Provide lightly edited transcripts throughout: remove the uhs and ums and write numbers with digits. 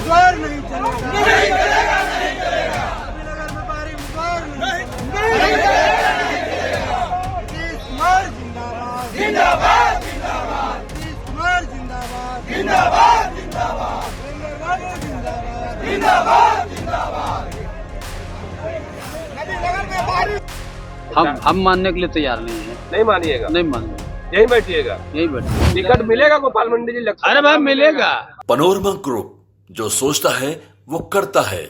उम्मीदवार नहीं चलेगा, नहीं चलेगा, नहीं चलेगा। नगर में भारी उम्मीदवार नहीं चलेगा, नीतीश कुमार जिंदाबाद, जिंदाबाद, जिंदाबाद। नीतीश कुमार जिंदाबाद, जिंदाबाद, जिंदाबाद। जिंदाबाद, जिंदाबाद, जिंदाबाद। नगर में भारी हम मानने के लिए तैयार नहीं है। नहीं मानिएगा? नहीं मानेंगे, यही बैठिएगा? यही बैठे। टिकट मिलेगा गोपाल मंडी जी? अरे भाई मिलेगा। पनोरमा ग्रुप, जो सोचता है वो करता है।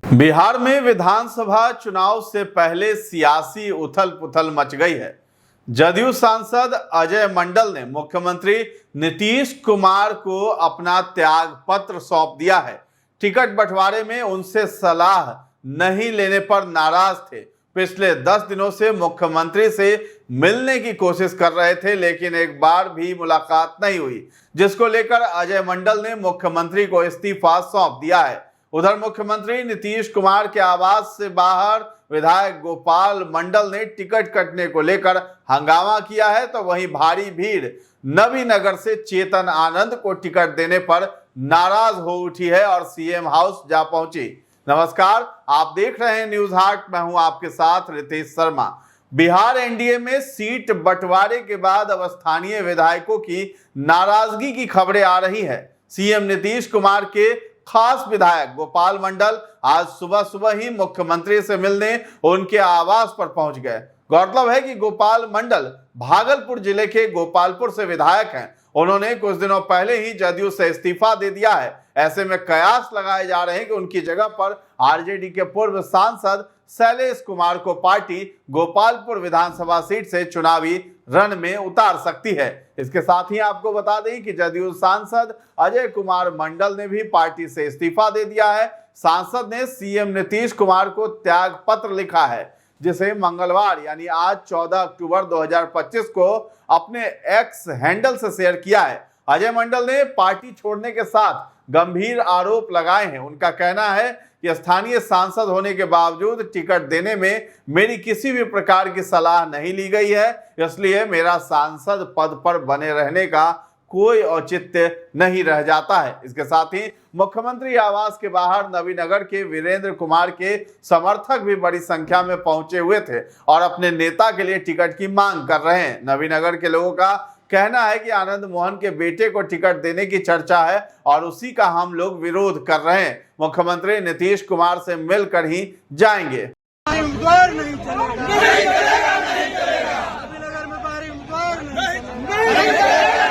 बिहार में विधानसभा चुनाव से पहले सियासी उथल पुथल मच गई है। जदयू सांसद अजय मंडल ने मुख्यमंत्री नीतीश कुमार को अपना त्याग पत्र सौंप दिया है। टिकट बंटवारे में उनसे सलाह नहीं लेने पर नाराज थे। पिछले 10 दिनों से मुख्यमंत्री से मिलने की कोशिश कर रहे थे, लेकिन एक बार भी मुलाकात नहीं हुई, जिसको लेकर अजय मंडल ने मुख्यमंत्री को इस्तीफा सौंप दिया है। उधर मुख्यमंत्री नीतीश कुमार के आवास से बाहर विधायक गोपाल मंडल ने टिकट कटने को लेकर हंगामा किया है, तो वहीं भारी भीड़ नवीनगर से चेतन आनंद को टिकट देने पर नाराज हो उठी है और सीएम हाउस जा पहुंची। नमस्कार, आप देख रहे हैं न्यूज हाट, मैं हूं आपके साथ रितेश शर्मा। बिहार एनडीए में सीट बंटवारे के बाद अब स्थानीय विधायकों की नाराजगी की खबरें आ रही है। सीएम नीतीश कुमार के खास विधायक गोपाल मंडल आज सुबह सुबह ही मुख्यमंत्री से मिलने उनके आवास पर पहुंच गए। गौरतलब है कि गोपाल मंडल भागलपुर जिले के गोपालपुर से विधायक हैं। उन्होंने कुछ दिनों पहले ही जदयू से इस्तीफा दे दिया है। ऐसे में कयास लगाए जा रहे हैं कि उनकी जगह पर आरजेडी के पूर्व सांसद शैलेश कुमार को पार्टी गोपालपुर विधानसभा सीट से चुनावी रण में उतार सकती है। इसके साथ ही आपको बता दें कि जदयू सांसद अजय कुमार मंडल ने भी पार्टी से इस्तीफा दे दिया है। सांसद ने सीएम नीतीश कुमार को त्याग पत्र लिखा है, जिसे मंगलवार यानी आज 14 अक्टूबर 2025 को अपने एक्स हैंडल से शेयर किया है। अजय मंडल ने पार्टी छोड़ने के साथ गंभीर आरोप लगाए हैं। उनका कहना है कि स्थानीय सांसद होने के बावजूद टिकट देने में मेरी किसी भी प्रकार की सलाह नहीं ली गई है, इसलिए मेरा सांसद पद पर बने रहने का कोई औचित्य नहीं रह जाता है। इसके साथ ही मुख्यमंत्री आवास के बाहर नवीनगर के वीरेंद्र कुमार के समर्थक भी बड़ी संख्या में पहुंचे हुए थे और अपने नेता के लिए टिकट की मांग कर रहे हैं। नवीनगर के लोगों का कहना है कि आनंद मोहन के बेटे को टिकट देने की चर्चा है और उसी का हम लोग विरोध कर रहे हैं। मुख्यमंत्री नीतीश कुमार से मिलकर ही जाएंगे। उम्मीदवार नहीं चलेगा, नहीं चलेगा, नहीं चलेगा। नगर में भारी उम्मीदवार नहीं चलेगा, नहीं चलेगा।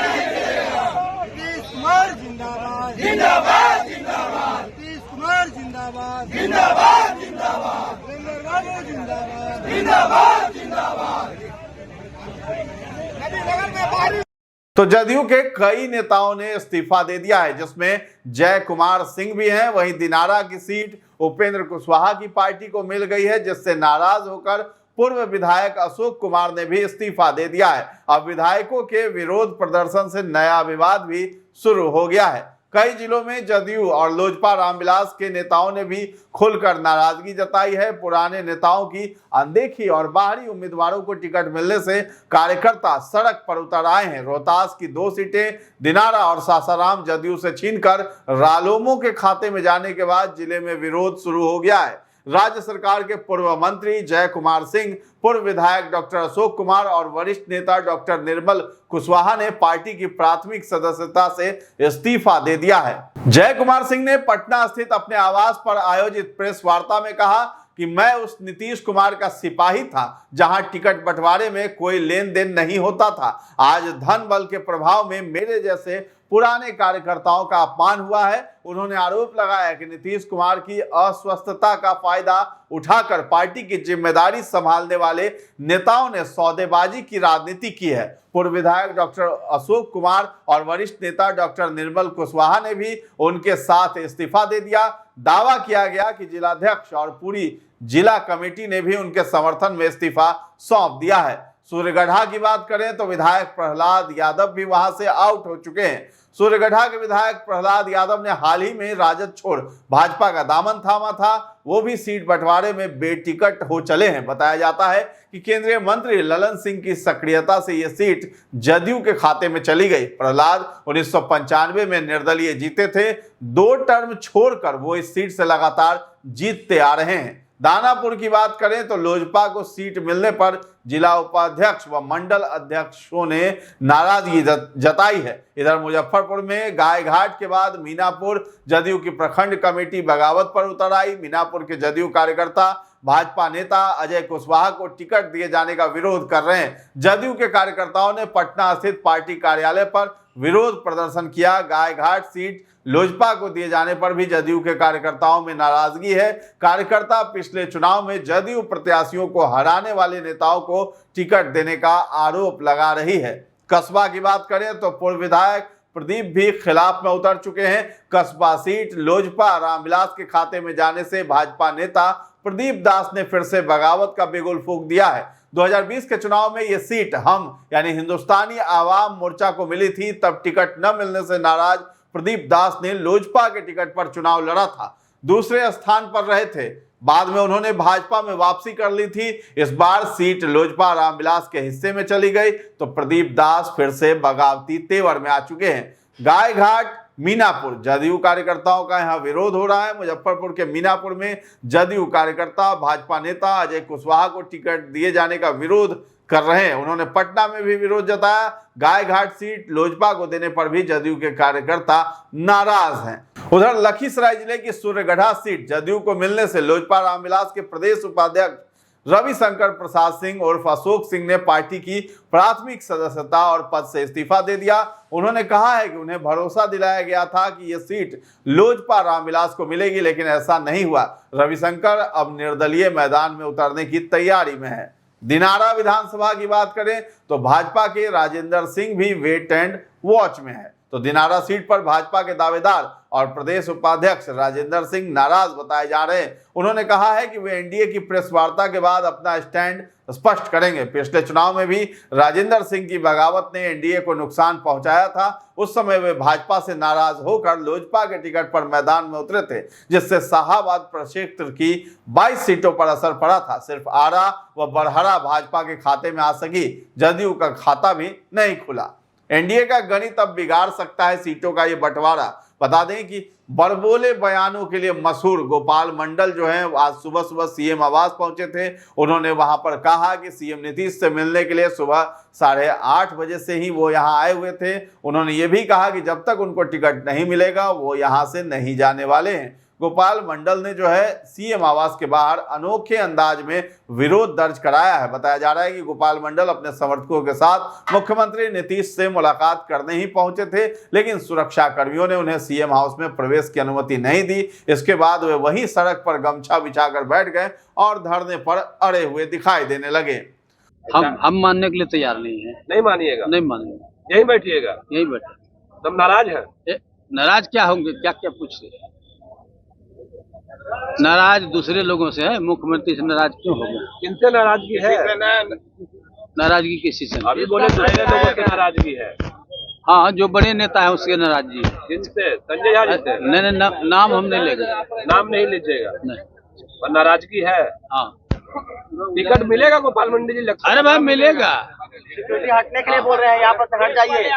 नीतीश कुमार जिंदाबाद, जिंदाबाद, जिंदाबाद। नीतीश कुमार जिंदाबाद, जिंदाबाद, जिंदाबाद। जिंदाबाद, जिंदाबाद, जिंदाबाद। नगर में भारी तो जदयू के कई नेताओं ने इस्तीफा दे दिया है, जिसमें जय कुमार सिंह भी हैं। वहीं दिनारा की सीट उपेंद्र कुशवाहा की पार्टी को मिल गई है, जिससे नाराज होकर पूर्व विधायक अशोक कुमार ने भी इस्तीफा दे दिया है। अब विधायकों के विरोध प्रदर्शन से नया विवाद भी शुरू हो गया है। कई जिलों में जदयू और लोजपा रामविलास के नेताओं ने भी खुलकर नाराजगी जताई है। पुराने नेताओं की अनदेखी और बाहरी उम्मीदवारों को टिकट मिलने से कार्यकर्ता सड़क पर उतर आए हैं। रोहतास की 2 सीटें दिनारा और सासाराम जदयू से छीनकर रालोमो के खाते में जाने के बाद जिले में विरोध शुरू हो गया है। राज्य सरकार के पूर्व मंत्री जय कुमार सिंह, पूर्व विधायक डॉक्टर अशोक कुमार और वरिष्ठ नेता डॉक्टर निर्मल कुशवाहा ने पार्टी की प्राथमिक सदस्यता से इस्तीफा दे दिया है। जय कुमार सिंह ने पटना स्थित अपने आवास पर आयोजित प्रेस वार्ता में कहा कि मैं उस नीतीश कुमार का सिपाही था जहां टिकट बंटवारे में कोई लेन देन नहीं होता था। आज धन बल के प्रभाव में मेरे जैसे पुराने कार्यकर्ताओं का अपमान हुआ है। उन्होंने आरोप लगाया कि नीतीश कुमार की अस्वस्थता का फायदा उठाकर पार्टी की जिम्मेदारी संभालने वाले नेताओं ने सौदेबाजी की राजनीति की है। पूर्व विधायक डॉक्टर अशोक कुमार और वरिष्ठ नेता डॉक्टर निर्मल कुशवाहा ने भी उनके साथ इस्तीफा दे दिया। दावा किया गया कि जिलाध्यक्ष और पूरी जिला कमेटी ने भी उनके समर्थन में इस्तीफा सौंप दिया है। सूर्यगढ़ा की बात करें तो विधायक प्रहलाद यादव भी वहां से आउट हो चुके हैं। सूर्यगढ़ा के विधायक प्रहलाद यादव ने हाल ही में राजद छोड़ भाजपा का दामन थामा था, वो भी सीट बंटवारे में बेटिकट हो चले हैं। बताया जाता है कि केंद्रीय मंत्री ललन सिंह की सक्रियता से यह सीट जदयू के खाते में चली गई। प्रहलाद 1995 में निर्दलीय जीते थे, 2 टर्म छोड़कर वो इस सीट से लगातार जीतते आ रहे हैं। दानापुर की बात करें तो लोजपा को सीट मिलने पर जिला उपाध्यक्ष व मंडल अध्यक्षों ने नाराजगी जताई है। इधर मुजफ्फरपुर में गाय घाट के बाद मीनापुर जदयू की प्रखंड कमेटी बगावत पर उतर आई। मीनापुर के जदयू कार्यकर्ता भाजपा नेता अजय कुशवाहा को टिकट दिए जाने का विरोध कर रहे हैं। जदयू के कार्यकर्ताओं ने पटना स्थित पार्टी कार्यालय पर विरोध प्रदर्शन किया। गाय घाट सीट लोजपा को दिए जाने पर भी जदयू के कार्यकर्ताओं में नाराजगी है। कार्यकर्ता पिछले चुनाव में जदयू प्रत्याशियों को हराने वाले नेताओं को टिकट देने का आरोप लगा रही है। कस्बा की बात करें तो पूर्व विधायक प्रदीप भी खिलाफ में उतर चुके हैं। कस्बा सीट लोजपा रामविलास के खाते में जाने से भाजपा नेता प्रदीप दास ने फिर से बगावत का बिगुल फूंक दिया है। 2020 के चुनाव में यह सीट हम यानी हिंदुस्तानी आवाम मोर्चा को मिली थी, तब टिकट न मिलने से नाराज प्रदीप दास ने लोजपा के टिकट पर चुनाव लड़ा था, दूसरे स्थान पर रहे थे। बाद में उन्होंने भाजपा में वापसी कर ली थी। इस बार सीट लोजपा रामविलास के हिस्से में चली गई तो प्रदीप दास फिर से बगावती तेवर में आ चुके हैं। गाय घाट मीनापुर जदयू कार्यकर्ताओं का यहां विरोध हो रहा है। मुजफ्फरपुर के मीनापुर में जदयू कार्यकर्ता भाजपा नेता अजय कुशवाहा को टिकट दिए जाने का विरोध कर रहे हैं। उन्होंने पटना में भी विरोध जताया। गाय घाट सीट लोजपा को देने पर भी जदयू के कार्यकर्ता नाराज हैं। उधर लखीसराय जिले की सूर्यगढ़ा सीट जदयू को मिलने से लोजपा रामविलास के प्रदेश उपाध्यक्ष रविशंकर प्रसाद सिंह उर्फ अशोक सिंह ने पार्टी की प्राथमिक सदस्यता और पद से इस्तीफा दे दिया। उन्होंने कहा है कि उन्हें भरोसा दिलाया गया था कि यह सीट लोजपा रामविलास को मिलेगी, लेकिन ऐसा नहीं हुआ। रविशंकर अब निर्दलीय मैदान में उतरने की तैयारी में है। दिनारा विधानसभा की बात करें तो भाजपा के राजेंद्र सिंह भी वेट एंड वॉच में है। तो दिनारा सीट पर भाजपा के दावेदार और प्रदेश उपाध्यक्ष राजेंद्र सिंह नाराज बताए जा रहे हैं। उन्होंने कहा है कि वे एनडीए की प्रेस वार्ता के बाद अपना स्टैंड स्पष्ट करेंगे। पिछले चुनाव में भी राजेंद्र सिंह की बगावत ने एनडीए को नुकसान पहुंचाया था। उस समय वे भाजपा से नाराज होकर लोजपा के टिकट पर मैदान में उतरे थे, जिससे शाहाबाद प्रक्षेत्र की 22 सीटों पर असर पड़ा था। सिर्फ आरा व बड़हरा भाजपा के खाते में आ सकी, जदयू का खाता भी नहीं खुला। एनडीए का गणित अब बिगाड़ सकता है सीटों का ये बंटवारा। बता दें कि बड़बोले बयानों के लिए मशहूर गोपाल मंडल जो हैं आज सुबह सुबह सीएम आवास पहुंचे थे। उन्होंने वहां पर कहा कि सीएम नीतीश से मिलने के लिए सुबह 8:30 बजे से ही वो यहां आए हुए थे। उन्होंने ये भी कहा कि जब तक उनको टिकट नहीं मिलेगा वो यहां से नहीं जाने वाले हैं। गोपाल मंडल ने जो है सीएम आवास के बाहर अनोखे अंदाज में विरोध दर्ज कराया है। बताया जा रहा है कि गोपाल मंडल अपने समर्थकों के साथ मुख्यमंत्री नीतीश से मुलाकात करने ही पहुंचे थे, लेकिन सुरक्षा कर्मियों ने उन्हें सीएम हाउस में प्रवेश की अनुमति नहीं दी। इसके बाद वे वहीं सड़क पर गमछा बिछाकर बैठ गए और धरने पर अड़े हुए दिखाई देने लगे। हम मानने के लिए तैयार नहीं है। नहीं मानिएगा? नहीं मानेंगे, यहीं बैठिएगा? यही बैठे। तुम नाराज है? नाराज क्या होंगे? क्या क्या पूछ रहे? नाराज दूसरे लोगों से है, मुख्यमंत्री से नाराज क्यों होगा? किनसे नाराजगी है? नाराजगी किसी से? अभी बोले दूसरे लोगों की नाराजगी है। हाँ, जो बड़े नेता है उसके नाराजगी है। किनसे? संजय झा जी से? नहीं, नाम हम नहीं लेंगे। नाम नहीं लीजिएगा? नहीं। और नाराजगी है? हाँ। टिकट मिलेगा गोपाल मंडी जी? अरे भाई मिलेगा। सिक्योरिटी हटने के लिए बोल रहे हैं, यहाँ पर हट जाइए।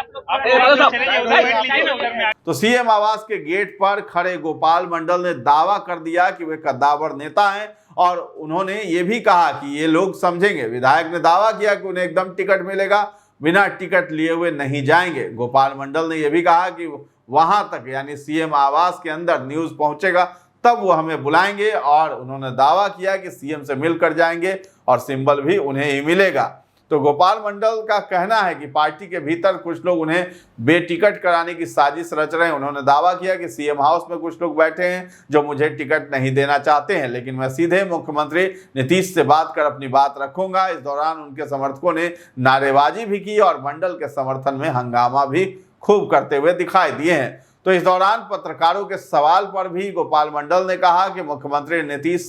तो सीएम आवास के गेट पर खड़े गोपाल मंडल ने दावा कर दिया कि वे कद्दावर नेता हैं और उन्होंने ये भी कहा कि ये लोग समझेंगे। विधायक ने दावा किया कि उन्हें एकदम टिकट मिलेगा, बिना टिकट लिए हुए नहीं जाएंगे। गोपाल मंडल ने यह भी कहा कि वहां तक यानी सीएम आवास के अंदर न्यूज पहुंचेगा तब वो हमें बुलाएंगे, और उन्होंने दावा किया कि सीएम से मिलकर जाएंगे और सिंबल भी उन्हें ही मिलेगा। तो गोपाल मंडल का कहना है कि पार्टी के भीतर कुछ लोग उन्हें बेटिकट कराने की साजिश रच रहे हैं। उन्होंने दावा किया कि सीएम हाउस में कुछ लोग बैठे हैं जो मुझे टिकट नहीं देना चाहते हैं, लेकिन मैं सीधे मुख्यमंत्री नीतीश से बात कर अपनी बात रखूंगा। इस दौरान उनके समर्थकों ने नारेबाजी भी की और मंडल के समर्थन में हंगामा भी खूब करते हुए दिखाई दिए हैं। तो इस दौरान पत्रकारों के सवाल पर भी गोपाल मंडल ने कहा कि मुख्यमंत्री नीतीश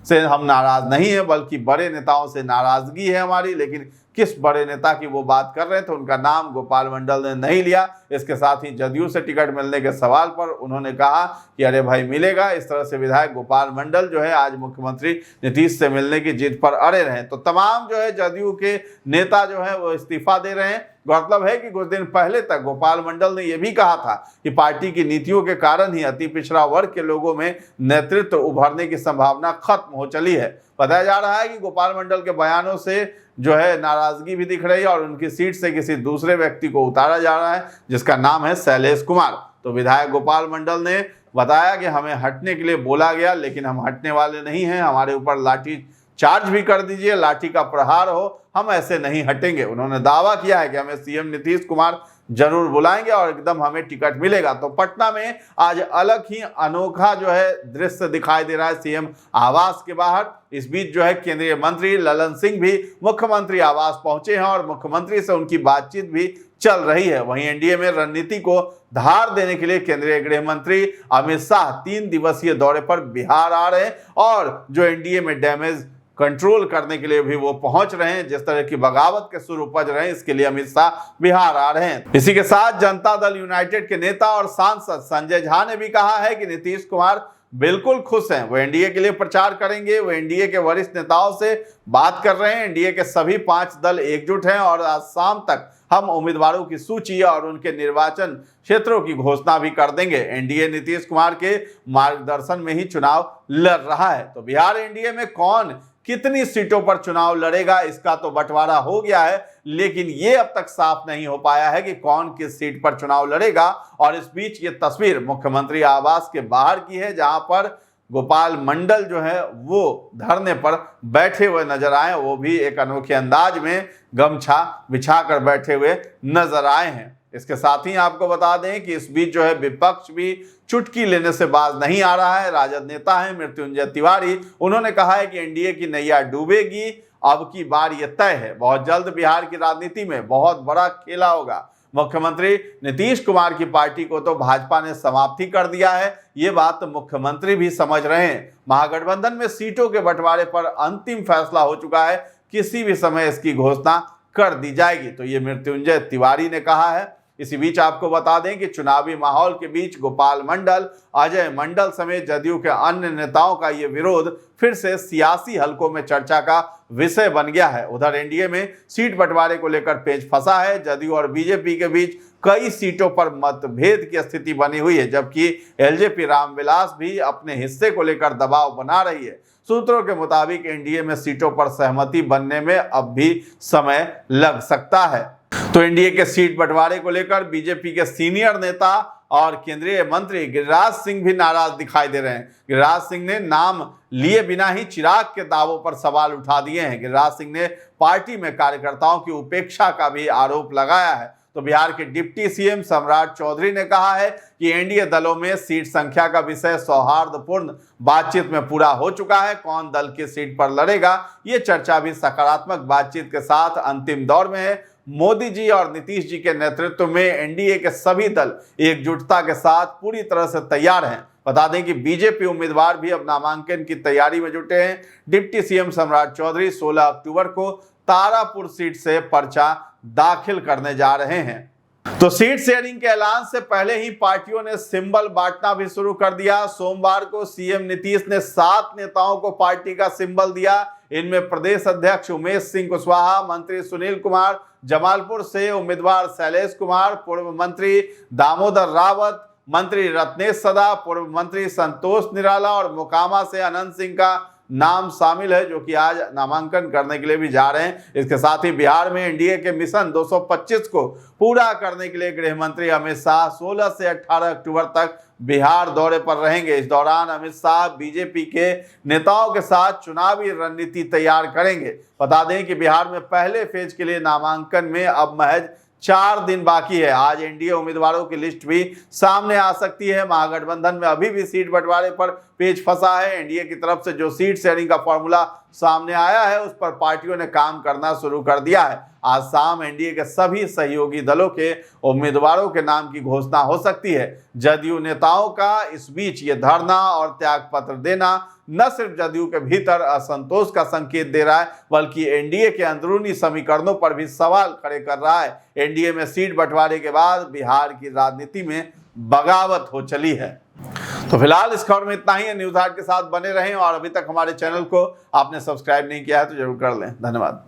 से हम नाराज नहीं हैं, बल्कि बड़े नेताओं से नाराजगी है हमारी, लेकिन किस बड़े नेता की वो बात कर रहे थे, उनका नाम गोपाल मंडल ने नहीं लिया। इसके साथ ही जदयू से टिकट मिलने के सवाल पर उन्होंने कहा कि अरे भाई मिलेगा। इस तरह से विधायक गोपाल मंडल जो है आज मुख्यमंत्री नीतीश से मिलने की जिद पर अड़े रहे। तो तमाम जो है जदयू के नेता जो है वो इस्तीफा दे रहे हैं। गौरतलब है कि कुछ दिन पहले तक गोपाल मंडल ने यह भी कहा था कि पार्टी की नीतियों के कारण ही अति पिछड़ा वर्ग के लोगों में नेतृत्व उभरने की संभावना खत्म हो चली है। बताया जा रहा है कि गोपाल मंडल के बयानों से जो है नाराजगी भी दिख रही है और उनकी सीट से किसी दूसरे व्यक्ति को उतारा जा रहा है, जिसका नाम है शैलेश कुमार। तो विधायक गोपाल मंडल ने बताया कि हमें हटने के लिए बोला गया, लेकिन हम हटने वाले नहीं हैं। हमारे ऊपर लाठी चार्ज भी कर दीजिए, लाठी का प्रहार हो, हम ऐसे नहीं हटेंगे। उन्होंने दावा किया है कि हमें सीएम नीतीश कुमार जरूर बुलाएंगे और एकदम हमें टिकट मिलेगा। तो पटना में आज अलग ही अनोखा जो है दृश्य दिखाई दे रहा है सीएम आवास के बाहर। इस बीच जो है केंद्रीय मंत्री ललन सिंह भी मुख्यमंत्री आवास पहुंचे हैं और मुख्यमंत्री से उनकी बातचीत भी चल रही है। वहीं एनडीए में रणनीति को धार देने के लिए केंद्रीय गृह मंत्री अमित शाह 3 दिवसीय दौरे पर बिहार आ रहे हैं और जो एनडीए में डैमेज कंट्रोल करने के लिए भी वो पहुंच रहे हैं। जिस तरह की बगावत के सुर उपज रहे हैं, इसके लिए अमित शाह बिहार आ रहे हैं। इसी के साथ जनता दल यूनाइटेड के नेता और सांसद संजय झा ने भी कहा है कि नीतीश कुमार बिल्कुल खुश हैं, वो एनडीए के लिए प्रचार करेंगे। वो एनडीए के वरिष्ठ नेताओं से बात कर रहे हैं। एनडीए के सभी 5 दल एकजुट हैं और आज शाम तक हम उम्मीदवारों की सूची और उनके निर्वाचन क्षेत्रों की घोषणा भी कर देंगे। एनडीए नीतीश कुमार के मार्गदर्शन में ही चुनाव लड़ रहा है। तो बिहार एनडीए में कौन कितनी सीटों पर चुनाव लड़ेगा, इसका तो बंटवारा हो गया है, लेकिन ये अब तक साफ नहीं हो पाया है कि कौन किस सीट पर चुनाव लड़ेगा। और इस बीच ये तस्वीर मुख्यमंत्री आवास के बाहर की है, जहां पर गोपाल मंडल जो है वो धरने पर बैठे हुए नजर आए। वो भी एक अनोखे अंदाज में गमछा बिछाकर बैठे हुए नजर आए हैं। इसके साथ ही आपको बता दें कि इस बीच जो है विपक्ष भी चुटकी लेने से बाज नहीं आ रहा है। राजद नेता है मृत्युंजय तिवारी, उन्होंने कहा है कि एनडीए की नैया डूबेगी, अब की बार यह तय है। बहुत जल्द बिहार की राजनीति में बहुत बड़ा खेला होगा। मुख्यमंत्री नीतीश कुमार की पार्टी को तो भाजपा ने समाप्ति कर दिया है, ये बात तो मुख्यमंत्री भी समझ रहे हैं। महागठबंधन में सीटों के बंटवारे पर अंतिम फैसला हो चुका है, किसी भी समय इसकी घोषणा कर दी जाएगी, तो ये मृत्युंजय तिवारी ने कहा है। इसी बीच आपको बता दें कि चुनावी माहौल के बीच गोपाल मंडल, अजय मंडल समेत जदयू के अन्य नेताओं का ये विरोध फिर से सियासी हलकों में चर्चा का विषय बन गया है। उधर एनडीए में सीट बंटवारे को लेकर पेच फंसा है। जदयू और बीजेपी के बीच कई सीटों पर मतभेद की स्थिति बनी हुई है, जबकि एलजेपी रामविलास भी अपने हिस्से को लेकर दबाव बना रही है। सूत्रों के मुताबिक एनडीए में सीटों पर सहमति बनने में अब भी समय लग सकता है। तो एनडीए के सीट बंटवारे को लेकर बीजेपी के सीनियर नेता और केंद्रीय मंत्री गिरिराज सिंह भी नाराज दिखाई दे रहे हैं। गिरिराज सिंह ने नाम लिए बिना ही चिराग के दावों पर सवाल उठा दिए हैं। गिरिराज सिंह ने पार्टी में कार्यकर्ताओं की उपेक्षा का भी आरोप लगाया है। तो बिहार के डिप्टी सीएम सम्राट चौधरी ने कहा है कि एनडीए दलों में सीट संख्या का विषय सौहार्दपूर्ण बातचीत में पूरा हो चुका है। कौन दल की सीट पर लड़ेगा, ये चर्चा भी सकारात्मक बातचीत के साथ अंतिम दौर में है। मोदी जी और नीतीश जी के नेतृत्व में एनडीए के सभी दल एकजुटता के साथ पूरी तरह से तैयार हैं। बता दें कि बीजेपी उम्मीदवार भी अब नामांकन की तैयारी में जुटे हैं। डिप्टी सीएम सम्राट चौधरी 16 अक्टूबर को तारापुर सीट से पर्चा दाखिल करने जा रहे हैं। तो सीट शेयरिंग के ऐलान से पहले ही पार्टियों ने सिंबल बांटना भी शुरू कर दिया। सोमवार को सीएम नीतीश ने 7 नेताओं को पार्टी का सिंबल दिया। इनमें प्रदेश अध्यक्ष उमेश सिंह कुशवाहा, मंत्री सुनील कुमार, जमालपुर से उम्मीदवार शैलेश कुमार, पूर्व मंत्री दामोदर रावत, मंत्री रत्नेश सदा, पूर्व मंत्री संतोष निराला और मोकामा से अनंत सिंह का नाम शामिल है, जो कि आज नामांकन करने के लिए भी जा रहे हैं। इसके साथ ही बिहार में एनडीए के मिशन 225 को पूरा करने के लिए गृह मंत्री अमित शाह 16 से 18 अक्टूबर तक बिहार दौरे पर रहेंगे। इस दौरान अमित शाह बीजेपी के नेताओं के साथ चुनावी रणनीति तैयार करेंगे। बता दें कि बिहार में पहले फेज के लिए नामांकन में अब महज 4 दिन बाकी है। आज एनडीए उम्मीदवारों की लिस्ट भी सामने आ सकती है। महागठबंधन में अभी भी सीट बंटवारे पर पेच फंसा है। एनडीए की तरफ से जो सीट शेयरिंग का फॉर्मूला सामने आया है, उस पर पार्टियों ने काम करना शुरू कर दिया है। आज शाम एनडीए के सभी सहयोगी दलों के उम्मीदवारों के नाम की घोषणा हो सकती है। जदयू नेताओं का इस बीच ये धरना और त्याग पत्र देना न सिर्फ जदयू के भीतर असंतोष का संकेत दे रहा है, बल्कि एनडीए के अंदरूनी समीकरणों पर भी सवाल खड़े कर रहा है। एनडीए में सीट बंटवारे के बाद बिहार की राजनीति में बगावत हो चली है। तो फिलहाल इस खबर में इतना ही है। न्यूज़ हाट के साथ बने रहें और अभी तक हमारे चैनल को आपने सब्सक्राइब नहीं किया है तो जरूर कर लें। धन्यवाद।